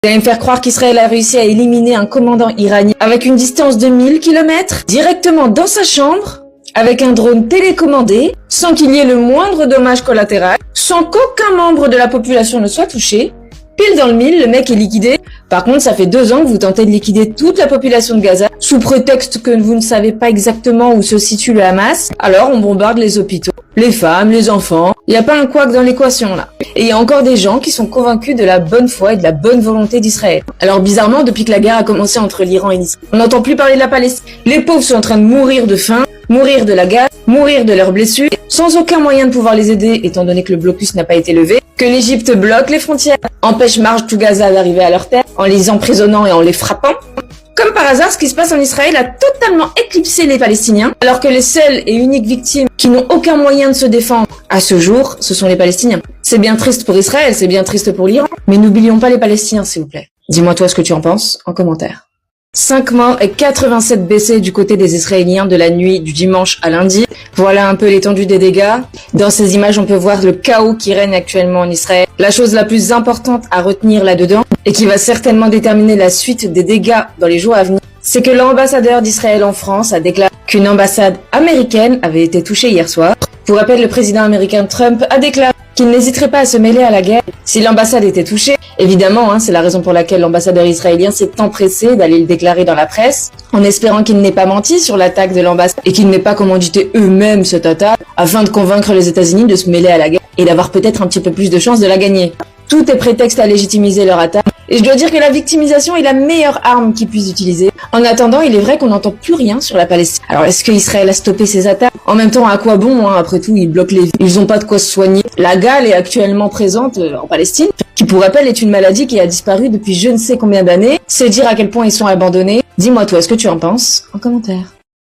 Vous allez me faire croire qu'Israël a réussi à éliminer un commandant iranien avec une distance de 1000 km, directement dans sa chambre, avec un drone télécommandé, sans qu'il y ait le moindre dommage collatéral, sans qu'aucun membre de la population ne soit touché. Pile dans le mille, le mec est liquidé. Par contre, ça fait 2 ans que vous tentez de liquider toute la population de Gaza, sous prétexte que vous ne savez pas exactement où se situe le Hamas. Alors on bombarde les hôpitaux, les femmes, les enfants. Il n'y a pas un couac dans l'équation là. Et il y a encore des gens qui sont convaincus de la bonne foi et de la bonne volonté d'Israël. Alors bizarrement, depuis que la guerre a commencé entre l'Iran et l'Israël, on n'entend plus parler de la Palestine. Les pauvres sont en train de mourir de faim, mourir de la gaz, mourir de leurs blessures, sans aucun moyen de pouvoir les aider étant donné que le blocus n'a pas été levé, que l'Égypte bloque les frontières, empêche Marche tout Gaza d'arriver à leur terre, en les emprisonnant et en les frappant. Comme par hasard, ce qui se passe en Israël a totalement éclipsé les Palestiniens, alors que les seules et uniques victimes qui n'ont aucun moyen de se défendre à ce jour, ce sont les Palestiniens. C'est bien triste pour Israël, c'est bien triste pour l'Iran, mais n'oublions pas les Palestiniens, s'il vous plaît. Dis-moi toi ce que tu en penses en commentaire. 5 morts et 87 blessés du côté des Israéliens de la nuit du dimanche à lundi. Voilà un peu l'étendue des dégâts. Dans ces images, on peut voir le chaos qui règne actuellement en Israël. La chose la plus importante à retenir là-dedans, et qui va certainement déterminer la suite des dégâts dans les jours à venir, c'est que l'ambassadeur d'Israël en France a déclaré qu'une ambassade américaine avait été touchée hier soir. Pour rappel, le président américain Trump a déclaré qu'il n'hésiterait pas à se mêler à la guerre si l'ambassade était touchée. Évidemment, c'est la raison pour laquelle l'ambassadeur israélien s'est empressé d'aller le déclarer dans la presse, en espérant qu'il n'ait pas menti sur l'attaque de l'ambassade et qu'il n'ait pas commandité eux-mêmes cette attaque, afin de convaincre les États-Unis de se mêler à la guerre et d'avoir peut-être un petit peu plus de chances de la gagner. Tout est prétexte à légitimiser leur attaque. Et je dois dire que la victimisation est la meilleure arme qu'ils puissent utiliser. En attendant, il est vrai qu'on n'entend plus rien sur la Palestine. Alors est-ce qu'Israël a stoppé ses attaques? En même temps, à quoi bon, après tout, ils bloquent les villes. Ils n'ont pas de quoi se soigner. La gale est actuellement présente en Palestine, qui pour rappel est une maladie qui a disparu depuis je ne sais combien d'années. C'est dire à quel point ils sont abandonnés. Dis-moi toi, ce que tu en penses en commentaire.